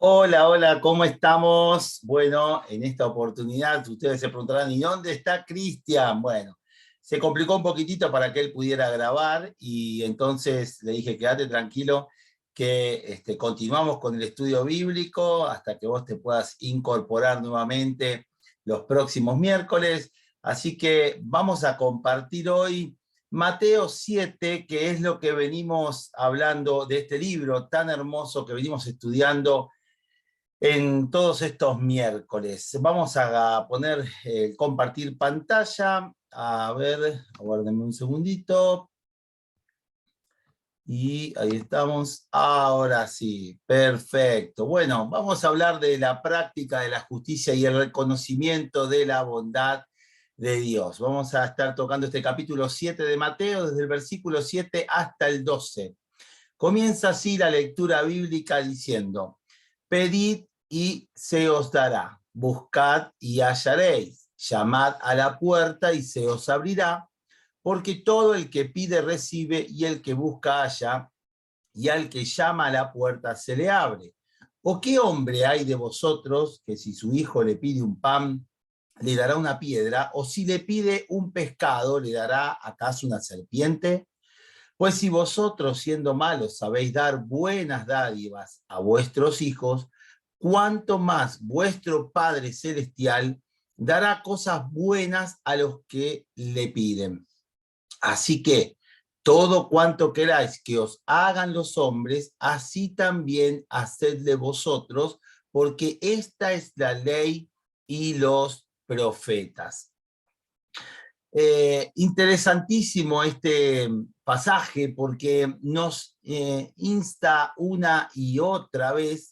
Hola, hola, ¿cómo estamos? Bueno, en esta oportunidad ustedes se preguntarán, ¿y dónde está Cristian? Bueno, se complicó un poquitito para que él pudiera grabar y entonces le dije, quédate tranquilo que continuamos con el estudio bíblico hasta que vos te puedas incorporar nuevamente los próximos miércoles. Así que vamos a compartir hoy Mateo 7, que es lo que venimos hablando de este libro tan hermoso que venimos estudiando en todos estos miércoles. Vamos a poner compartir pantalla. A ver, aguárdenme un segundito. Y ahí estamos. Ahora sí, perfecto. Bueno, vamos a hablar de la práctica de la justicia y el reconocimiento de la bondad de Dios. Vamos a estar tocando este capítulo 7 de Mateo, desde el versículo 7 hasta el 12. Comienza así la lectura bíblica diciendo: pedid y se os dará, buscad y hallaréis, llamad a la puerta y se os abrirá, porque todo el que pide recibe, y el que busca halla, y al que llama a la puerta se le abre. ¿O qué hombre hay de vosotros que si su hijo le pide un pan, le dará una piedra? ¿O si le pide un pescado, le dará acaso una serpiente? Pues si vosotros, siendo malos, sabéis dar buenas dádivas a vuestros hijos, cuánto más vuestro Padre Celestial dará cosas buenas a los que le piden. Así que todo cuanto queráis que os hagan los hombres, así también hacedle vosotros, porque esta es la ley y los profetas. Interesantísimo este pasaje porque nos insta una y otra vez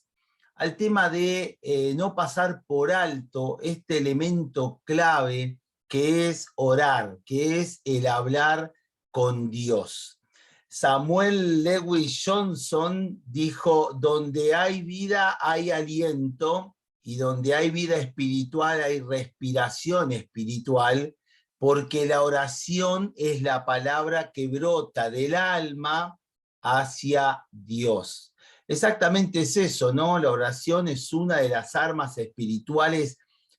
al tema de no pasar por alto este elemento clave que es orar, que es el hablar con Dios. Samuel Lewis Johnson dijo: donde hay vida hay aliento, y donde hay vida espiritual hay respiración espiritual, porque la oración es la palabra que brota del alma hacia Dios. Exactamente es eso, ¿no? La oración es una de las armas espirituales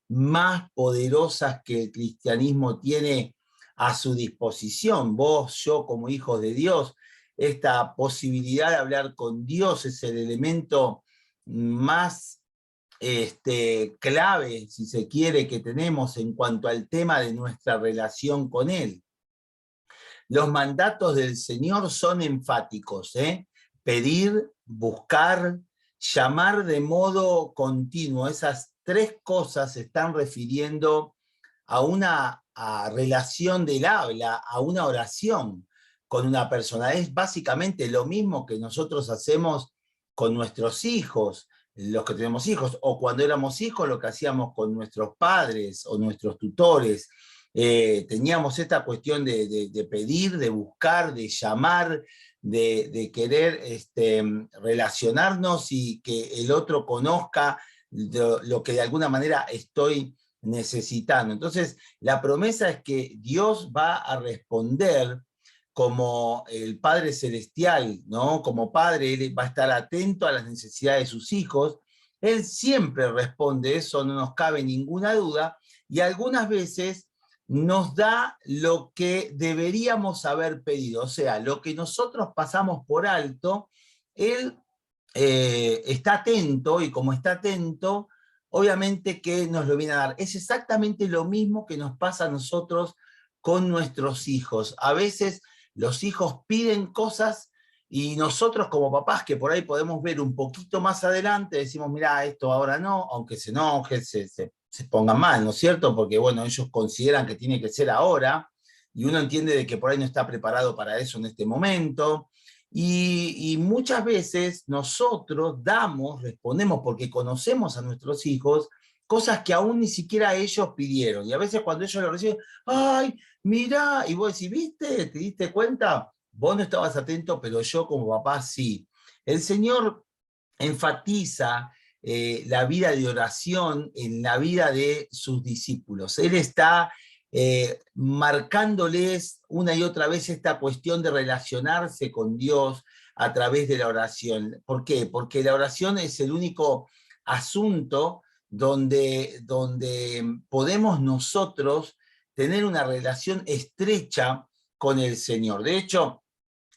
más poderosas que el cristianismo tiene a su disposición. Vos, yo, como hijos de Dios, esta posibilidad de hablar con Dios es el elemento más clave, si se quiere, que tenemos en cuanto al tema de nuestra relación con Él. Los mandatos del Señor son enfáticos, ¿eh? Pedir, buscar, llamar de modo continuo. Esas tres cosas se están refiriendo a una relación del habla, a una oración con una persona. Es básicamente lo mismo que nosotros hacemos con nuestros hijos, los que tenemos hijos, o cuando éramos hijos lo que hacíamos con nuestros padres o nuestros tutores. Teníamos esta cuestión de pedir, de buscar, de llamar, de querer relacionarnos y que el otro conozca lo que de alguna manera estoy necesitando. Entonces, la promesa es que Dios va a responder como el Padre Celestial, ¿no? Como Padre, Él va a estar atento a las necesidades de sus hijos. Él siempre responde, eso no nos cabe ninguna duda, y algunas veces nos da lo que deberíamos haber pedido, o sea, lo que nosotros pasamos por alto, Él está atento, y como está atento, obviamente que nos lo viene a dar. Es exactamente lo mismo que nos pasa a nosotros con nuestros hijos. A veces los hijos piden cosas y nosotros como papás, que por ahí podemos ver un poquito más adelante, decimos: mira, esto ahora no, aunque se enoje, se pongan mal, ¿no es cierto? Porque bueno, ellos consideran que tiene que ser ahora, y uno entiende de que por ahí no está preparado para eso en este momento. Y muchas veces nosotros respondemos porque conocemos a nuestros hijos, cosas que aún ni siquiera ellos pidieron. Y a veces cuando ellos lo reciben: ¡ay, mirá! Y vos decís: ¿viste? ¿Te diste cuenta? Vos no estabas atento, pero yo como papá sí. El Señor enfatiza la vida de oración en la vida de sus discípulos. Él está marcándoles una y otra vez esta cuestión de relacionarse con Dios a través de la oración. ¿Por qué? Porque la oración es el único asunto donde podemos nosotros tener una relación estrecha con el Señor. De hecho,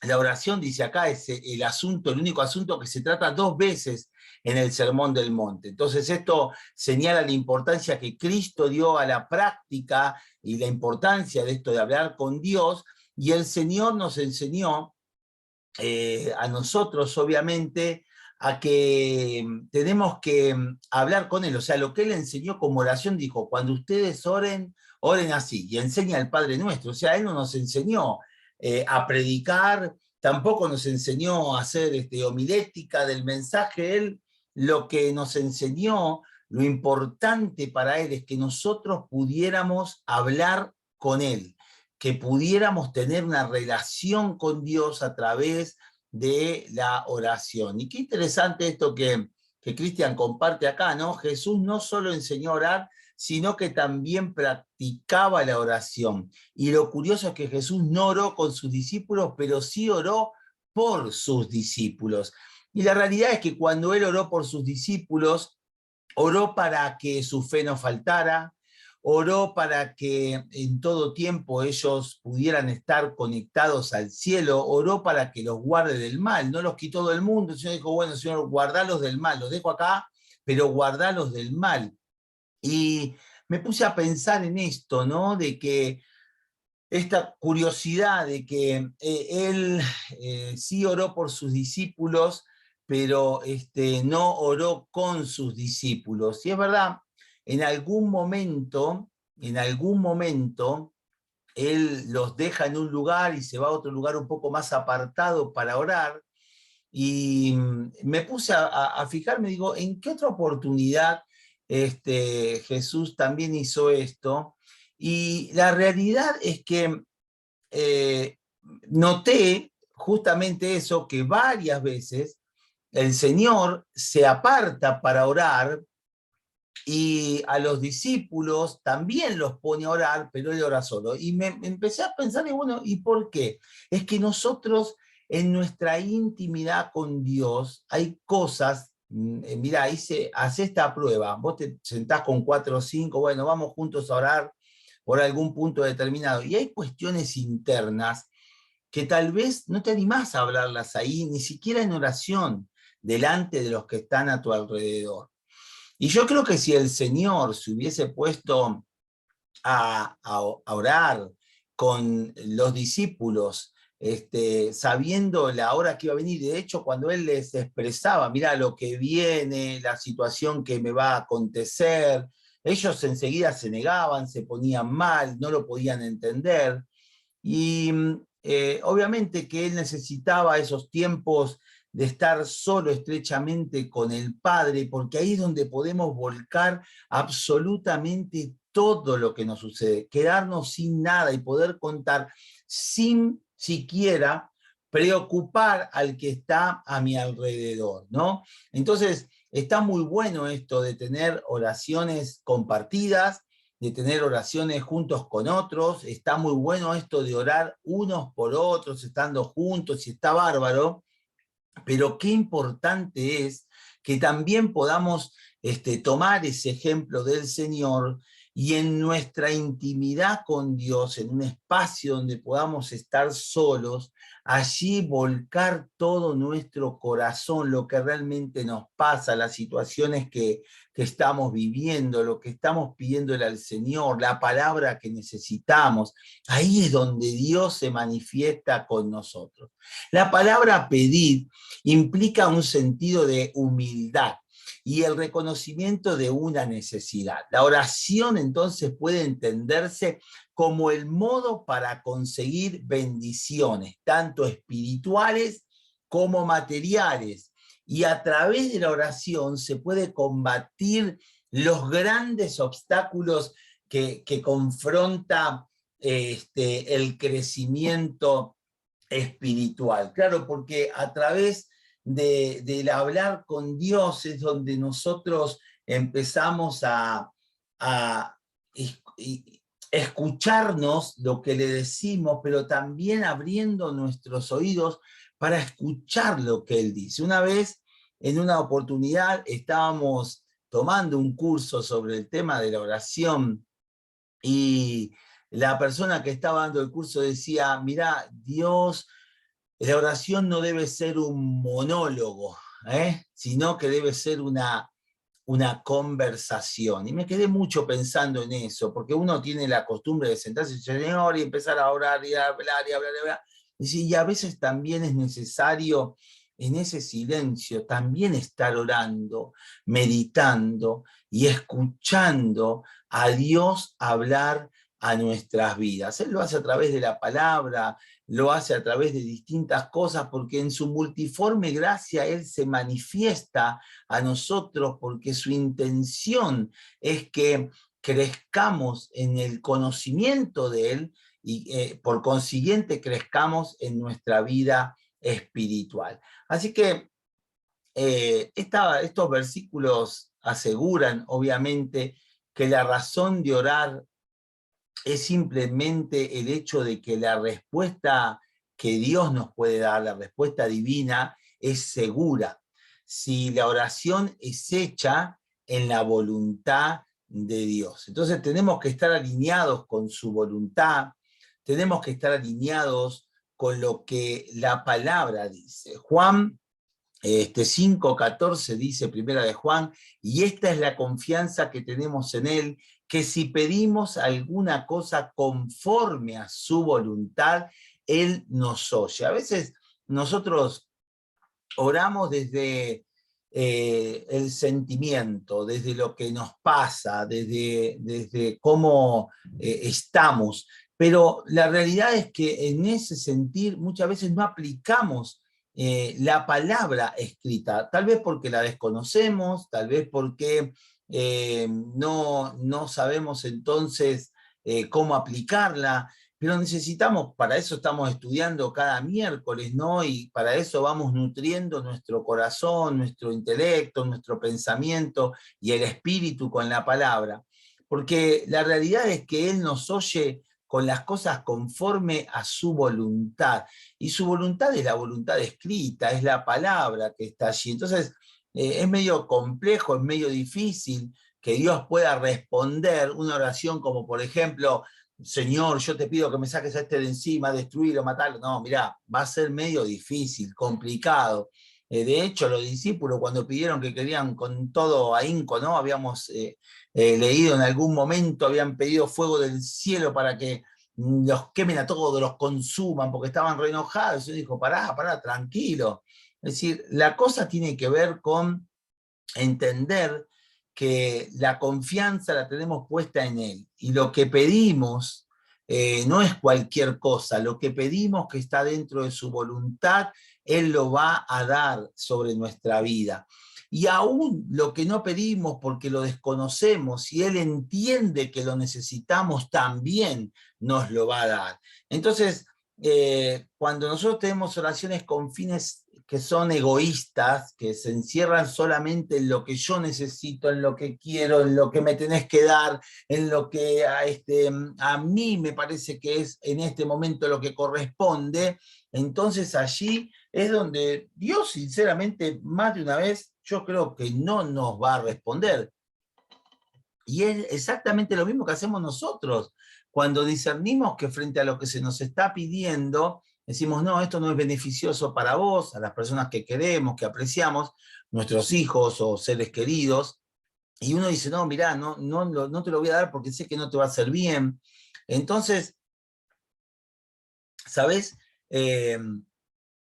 la oración, dice acá, es el único asunto que se trata 2 veces en el Sermón del Monte. Entonces esto señala la importancia que Cristo dio a la práctica y la importancia de esto de hablar con Dios, y el Señor nos enseñó a nosotros, obviamente, a que tenemos que hablar con Él. O sea, lo que Él enseñó como oración, dijo, cuando ustedes oren, oren así, y enseña el Padre Nuestro. O sea, Él no nos enseñó a predicar, tampoco nos enseñó a hacer homilética del mensaje. Él lo que nos enseñó, lo importante para Él es que nosotros pudiéramos hablar con Él, que pudiéramos tener una relación con Dios a través de la oración. Y qué interesante esto que Cristian comparte acá, ¿no? Jesús no solo enseñó a orar, sino que también practicaba la oración. Y lo curioso es que Jesús no oró con sus discípulos, pero sí oró por sus discípulos. Y la realidad es que cuando él oró por sus discípulos, oró para que su fe no faltara, oró para que en todo tiempo ellos pudieran estar conectados al cielo, oró para que los guarde del mal, no los quitó del mundo. El Señor dijo, bueno, Señor, guardalos del mal, los dejo acá, pero guardalos del mal. Y me puse a pensar en esto, ¿no? De que esta curiosidad de que él sí oró por sus discípulos, pero no oró con sus discípulos. Y es verdad, en algún momento, él los deja en un lugar y se va a otro lugar un poco más apartado para orar. Y me puse a fijarme, digo, ¿en qué otra oportunidad Jesús también hizo esto? Y la realidad es que eh, noté justamente eso, que varias veces el Señor se aparta para orar y a los discípulos también los pone a orar, pero él ora solo. Y me empecé a pensar, y bueno, ¿y por qué? Es que nosotros en nuestra intimidad con Dios hay cosas, mirá, hace esta prueba, vos te sentás con 4 o 5, bueno, vamos juntos a orar por algún punto determinado, y hay cuestiones internas que tal vez no te animás a hablarlas ahí, ni siquiera en oración, delante de los que están a tu alrededor. Y yo creo que si el Señor se hubiese puesto a orar con los discípulos, sabiendo la hora que iba a venir, de hecho, cuando Él les expresaba, mira lo que viene, la situación que me va a acontecer, ellos enseguida se negaban, se ponían mal, no lo podían entender. Y obviamente que él necesitaba esos tiempos de estar solo estrechamente con el Padre, porque ahí es donde podemos volcar absolutamente todo lo que nos sucede, quedarnos sin nada y poder contar sin siquiera preocupar al que está a mi alrededor, ¿no? Entonces, está muy bueno esto de tener oraciones compartidas, de tener oraciones juntos con otros. Está muy bueno esto de orar unos por otros, estando juntos, y está bárbaro, pero qué importante es que también podamos tomar ese ejemplo del Señor y en nuestra intimidad con Dios, en un espacio donde podamos estar solos, allí volcar todo nuestro corazón, lo que realmente nos pasa, las situaciones que estamos viviendo, lo que estamos pidiéndole al Señor, la palabra que necesitamos. Ahí es donde Dios se manifiesta con nosotros. La palabra pedir implica un sentido de humildad y el reconocimiento de una necesidad. La oración entonces puede entenderse como el modo para conseguir bendiciones, tanto espirituales como materiales. Y a través de la oración se puede combatir los grandes obstáculos que confronta el crecimiento espiritual. Claro, porque a través del hablar con Dios es donde nosotros empezamos a escucharnos lo que le decimos, pero también abriendo nuestros oídos para escuchar lo que Él dice. Una vez en una oportunidad estábamos tomando un curso sobre el tema de la oración y la persona que estaba dando el curso decía, mirá, Dios, la oración no debe ser un monólogo, sino que debe ser una conversación. Y me quedé mucho pensando en eso, porque uno tiene la costumbre de sentarse y decir, Señor, y empezar a orar y a hablar y a hablar y a hablar. Y a veces también es necesario en ese silencio también estar orando, meditando y escuchando a Dios hablar a nuestras vidas. Él lo hace a través de la palabra, lo hace a través de distintas cosas, porque en su multiforme gracia Él se manifiesta a nosotros, porque su intención es que crezcamos en el conocimiento de Él y por consiguiente crezcamos en nuestra vida espiritual. Así que estos versículos aseguran, obviamente, que la razón de orar es simplemente el hecho de que la respuesta que Dios nos puede dar, la respuesta divina, es segura. Si la oración es hecha en la voluntad de Dios. Entonces tenemos que estar alineados con su voluntad, tenemos que estar alineados con lo que la palabra dice. Juan 5:14 dice Primera de Juan, y esta es la confianza que tenemos en Él, que si pedimos alguna cosa conforme a su voluntad, Él nos oye. A veces nosotros oramos desde el sentimiento, desde lo que nos pasa, desde cómo estamos, pero la realidad es que en ese sentir muchas veces no aplicamos la palabra escrita, tal vez porque la desconocemos, tal vez porque no sabemos entonces cómo aplicarla, pero necesitamos, para eso estamos estudiando cada miércoles, ¿no? Y para eso vamos nutriendo nuestro corazón, nuestro intelecto, nuestro pensamiento y el espíritu con la palabra. Porque la realidad es que Él nos oye con las cosas conforme a su voluntad. Y su voluntad es la voluntad escrita, es la palabra que está allí. Entonces, es medio complejo, es medio difícil que Dios pueda responder una oración como, por ejemplo, Señor, yo te pido que me saques a este de encima, destruirlo, matarlo. No, mirá, va a ser medio difícil, complicado. De hecho, los discípulos cuando pidieron que querían con todo ahínco, ¿no? Habíamos leído en algún momento, habían pedido fuego del cielo para que los quemen a todos, los consuman, porque estaban re enojados. Y yo dijo, pará, tranquilo. Es decir, la cosa tiene que ver con entender que la confianza la tenemos puesta en Él. Y lo que pedimos no es cualquier cosa, lo que pedimos que está dentro de su voluntad, Él lo va a dar sobre nuestra vida. Y aún lo que no pedimos porque lo desconocemos, y Él entiende que lo necesitamos, también nos lo va a dar. Entonces, cuando nosotros tenemos oraciones con fines que son egoístas, que se encierran solamente en lo que yo necesito, en lo que quiero, en lo que me tenés que dar, en lo que a mí me parece que es en este momento lo que corresponde, entonces allí es donde Dios, sinceramente, más de una vez, yo creo que no nos va a responder. Y es exactamente lo mismo que hacemos nosotros. Cuando discernimos que frente a lo que se nos está pidiendo, decimos, no, esto no es beneficioso para vos, a las personas que queremos, que apreciamos, nuestros hijos o seres queridos, y uno dice, no, mirá, no te lo voy a dar porque sé que no te va a hacer bien. Entonces, ¿sabés?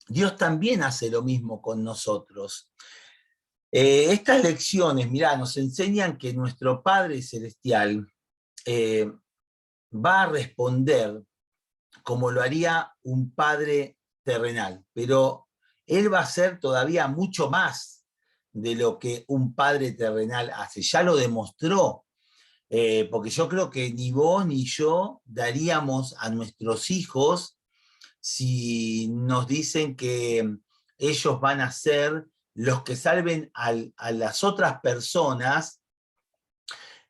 Dios también hace lo mismo con nosotros. Estas lecciones, mirá, nos enseñan que nuestro Padre Celestial eh, va a responder como lo haría un padre terrenal, pero Él va a hacer todavía mucho más de lo que un padre terrenal hace. Ya lo demostró, porque yo creo que ni vos ni yo daríamos a nuestros hijos si nos dicen que ellos van a ser los que salven a las otras personas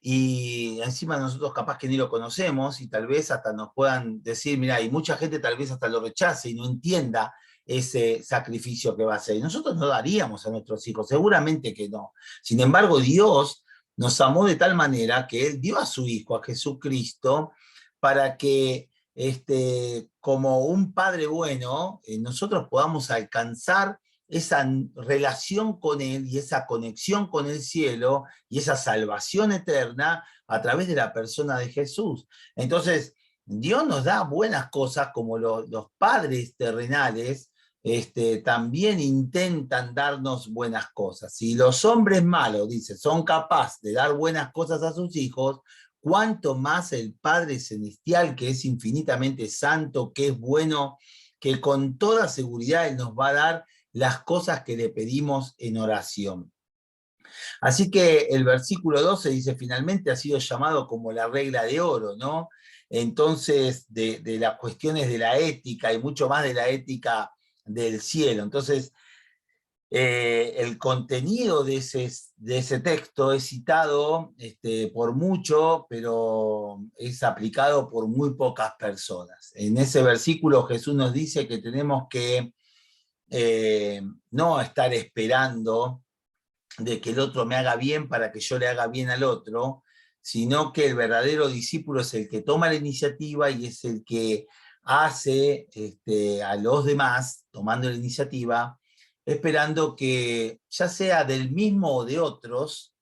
y encima nosotros capaz que ni lo conocemos y tal vez hasta nos puedan decir, mira, y mucha gente tal vez hasta lo rechace y no entienda ese sacrificio que va a hacer. Y nosotros no daríamos a nuestros hijos, seguramente que no. Sin embargo, Dios nos amó de tal manera que Él dio a su Hijo, a Jesucristo, para que como un Padre bueno, nosotros podamos alcanzar esa relación con Él y esa conexión con el cielo y esa salvación eterna a través de la persona de Jesús. Entonces, Dios nos da buenas cosas como los padres terrenales también intentan darnos buenas cosas. Si los hombres malos, dice, son capaces de dar buenas cosas a sus hijos, cuánto más el Padre Celestial, que es infinitamente santo, que es bueno, que con toda seguridad Él nos va a dar las cosas que le pedimos en oración. Así que el versículo 12 dice, finalmente ha sido llamado como la regla de oro, ¿no? Entonces, de las cuestiones de la ética y mucho más de la ética del cielo. Entonces, el contenido de ese texto es citado por mucho, pero es aplicado por muy pocas personas. En ese versículo Jesús nos dice que tenemos que no estar esperando de que el otro me haga bien para que yo le haga bien al otro, sino que el verdadero discípulo es el que toma la iniciativa y es el que hace a los demás, tomando la iniciativa, esperando que ya sea del mismo o de otros,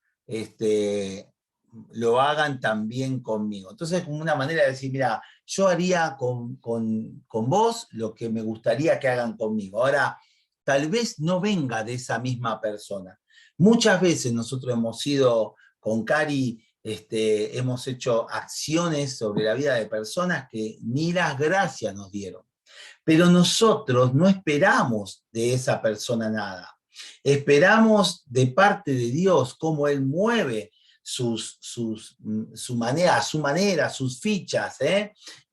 lo hagan también conmigo. Entonces, como una manera de decir, mira, yo haría con vos lo que me gustaría que hagan conmigo. Ahora, tal vez no venga de esa misma persona. Muchas veces nosotros hemos sido con Cari, hemos hecho acciones sobre la vida de personas que ni las gracias nos dieron. Pero nosotros no esperamos de esa persona nada. Esperamos de parte de Dios cómo Él mueve su manera, sus fichas,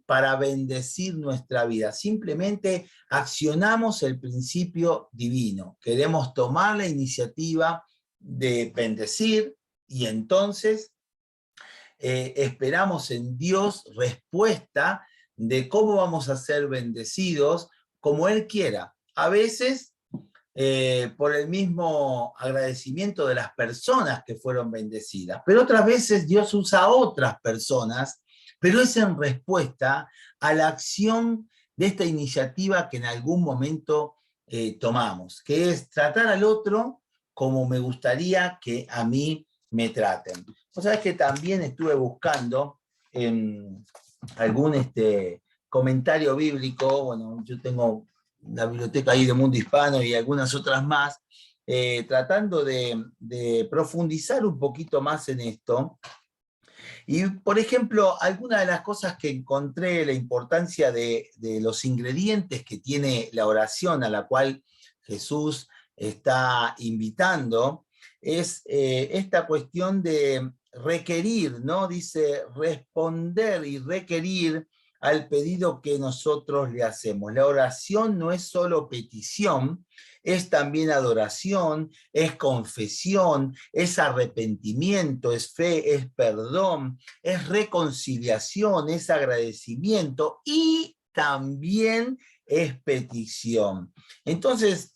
para bendecir nuestra vida. Simplemente accionamos el principio divino. Queremos tomar la iniciativa de bendecir y entonces esperamos en Dios respuesta de cómo vamos a ser bendecidos como Él quiera. A veces por el mismo agradecimiento de las personas que fueron bendecidas, pero otras veces Dios usa a otras personas, pero es en respuesta a la acción de esta iniciativa que en algún momento tomamos, que es tratar al otro como me gustaría que a mí me traten. Vos sabés que también estuve buscando en algún comentario bíblico, bueno, yo tengo la biblioteca ahí de Mundo Hispano y algunas otras más, tratando de profundizar un poquito más en esto. Y, por ejemplo, algunas de las cosas que encontré, la importancia de los ingredientes que tiene la oración a la cual Jesús está invitando, es esta cuestión de requerir, ¿no? Dice responder y requerir al pedido que nosotros le hacemos. La oración no es solo petición, es también adoración, es confesión, es arrepentimiento, es fe, es perdón, es reconciliación, es agradecimiento y también es petición. Entonces,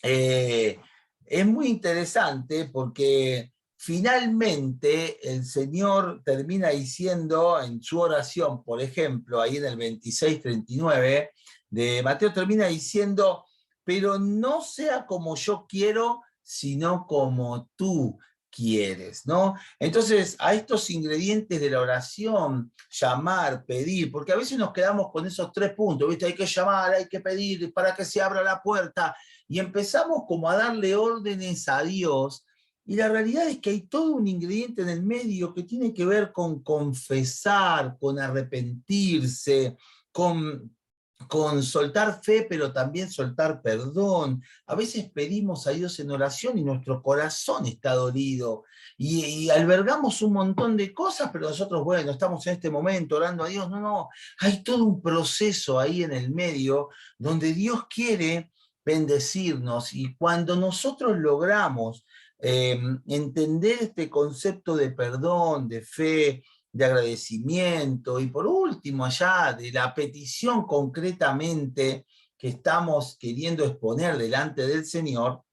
es muy interesante porque finalmente el Señor termina diciendo en su oración, por ejemplo, ahí en el 26:39 de Mateo, termina diciendo, pero no sea como yo quiero, sino como tú quieres, ¿no? Entonces, a estos ingredientes de la oración, llamar, pedir, porque a veces nos quedamos con esos 3 puntos, ¿viste? Hay que llamar, hay que pedir para que se abra la puerta, y empezamos como a darle órdenes a Dios, y la realidad es que hay todo un ingrediente en el medio que tiene que ver con confesar, con arrepentirse, con soltar fe, pero también soltar perdón. A veces pedimos a Dios en oración y nuestro corazón está dolido, y albergamos un montón de cosas, pero nosotros, bueno, estamos en este momento orando a Dios. No, no, hay todo un proceso ahí en el medio donde Dios quiere bendecirnos, y cuando nosotros logramos entender este concepto de perdón, de fe, de agradecimiento y por último allá de la petición concretamente que estamos queriendo exponer delante del Señor,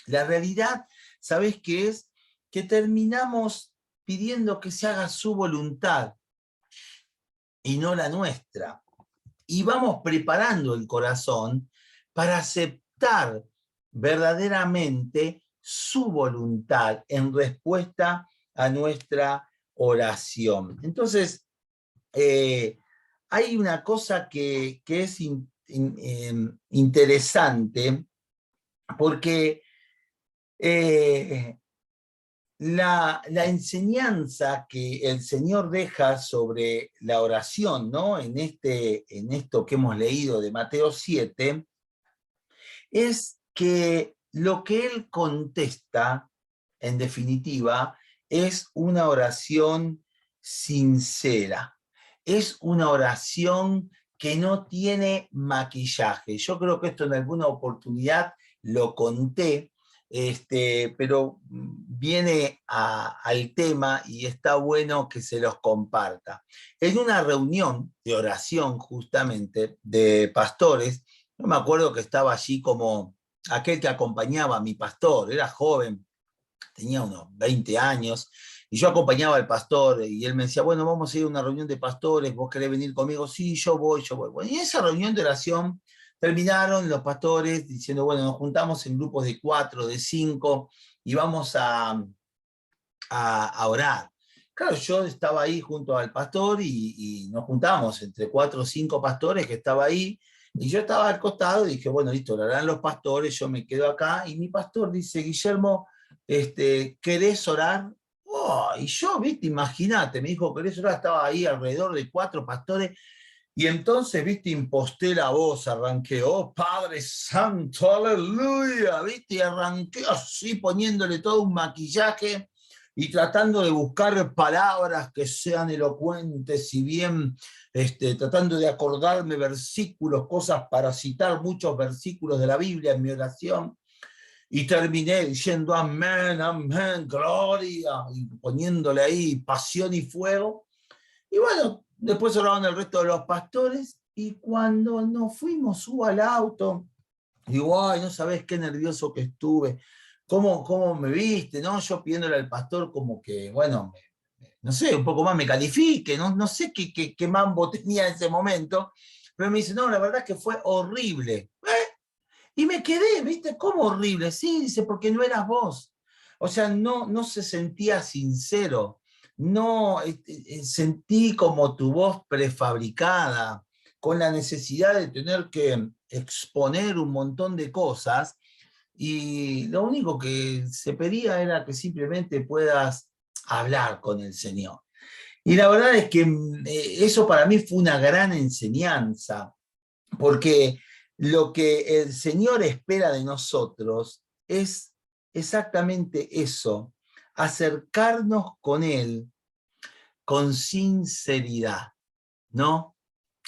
la realidad, ¿sabés qué es? Que terminamos pidiendo que se haga su voluntad y no la nuestra. Y vamos preparando el corazón para aceptar verdaderamente su voluntad en respuesta a nuestra oración. Entonces, hay una cosa que es interesante, porque la enseñanza que el Señor deja sobre la oración, ¿no? En esto que hemos leído de Mateo 7, es que lo que Él contesta, en definitiva, es una oración sincera. Es una oración que no tiene maquillaje. Yo creo que esto en alguna oportunidad lo conté, pero viene al tema y está bueno que se los comparta. En una reunión de oración justamente de pastores, yo me acuerdo que estaba allí como aquel que acompañaba a mi pastor, era joven, tenía unos 20 años, y yo acompañaba al pastor y él me decía, bueno, vamos a ir a una reunión de pastores, ¿vos querés venir conmigo? Sí, yo voy, yo voy. Bueno, y en esa reunión de oración terminaron los pastores diciendo, bueno, nos juntamos en grupos de 4, de 5 y vamos a orar. Claro, yo estaba ahí junto al pastor y nos juntamos entre 4 o 5 pastores que estaba ahí, y yo estaba al costado y dije, bueno, listo, orarán los pastores, yo me quedo acá, y mi pastor dice, Guillermo, ¿querés orar? Oh, y yo, viste, imagínate, me dijo, ¿querés orar? Estaba ahí alrededor de 4 pastores, y entonces, viste, imposté la voz, arranqué, oh Padre Santo, aleluya, viste, y arranqué así poniéndole todo un maquillaje y tratando de buscar palabras que sean elocuentes, y bien, tratando de acordarme versículos, cosas para citar muchos versículos de la Biblia en mi oración, y terminé diciendo amén, amén, gloria, y poniéndole ahí pasión y fuego. Y bueno, después oraban el resto de los pastores, y cuando nos fuimos, subo al auto, digo, ay, no sabés qué nervioso que estuve, cómo me viste, ¿no? Yo pidiéndole al pastor como que, bueno, no sé, un poco más me califique, no sé qué mambo tenía en ese momento, pero me dice, no, la verdad es que fue horrible. Y me quedé, ¿viste? ¿Cómo horrible? Sí, dice, porque no eras vos. O sea, no se sentía sincero. No, sentí como tu voz prefabricada, con la necesidad de tener que exponer un montón de cosas, y lo único que se pedía era que simplemente puedas hablar con el Señor. Y la verdad es que eso para mí fue una gran enseñanza, porque lo que el Señor espera de nosotros es exactamente eso, acercarnos con Él con sinceridad, ¿no?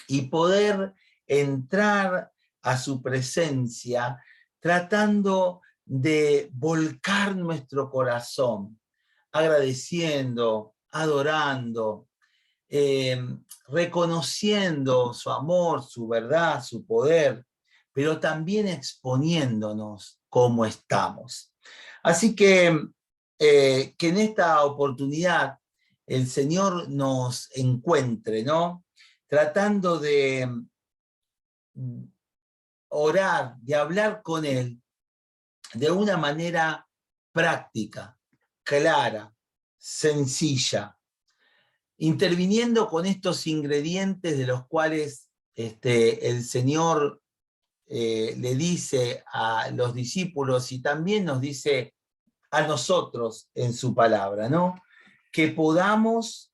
Y poder entrar a su presencia tratando de volcar nuestro corazón, agradeciendo, adorando, eh, reconociendo su amor, su verdad, su poder, pero también exponiéndonos como estamos. Así que en esta oportunidad el Señor nos encuentre, ¿no? Tratando de orar, de hablar con Él de una manera práctica, clara, sencilla, interviniendo con estos ingredientes de los cuales el Señor le dice a los discípulos y también nos dice a nosotros en su palabra, ¿no? Que podamos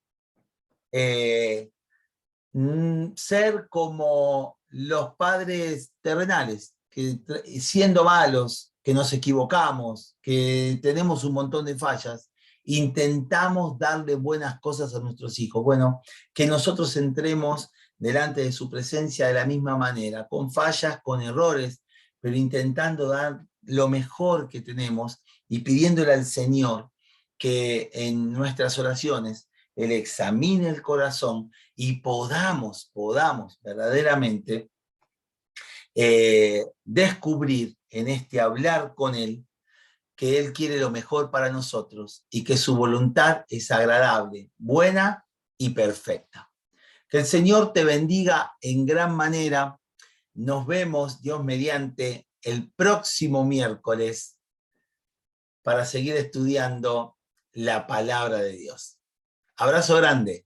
ser como los padres terrenales, que siendo malos, que nos equivocamos, que tenemos un montón de fallas, intentamos darle buenas cosas a nuestros hijos. Bueno, que nosotros entremos delante de su presencia de la misma manera, con fallas, con errores, pero intentando dar lo mejor que tenemos y pidiéndole al Señor que en nuestras oraciones Él examine el corazón y podamos verdaderamente descubrir en este hablar con Él que Él quiere lo mejor para nosotros y que su voluntad es agradable, buena y perfecta. Que el Señor te bendiga en gran manera. Nos vemos, Dios mediante, el próximo miércoles para seguir estudiando la palabra de Dios. Abrazo grande.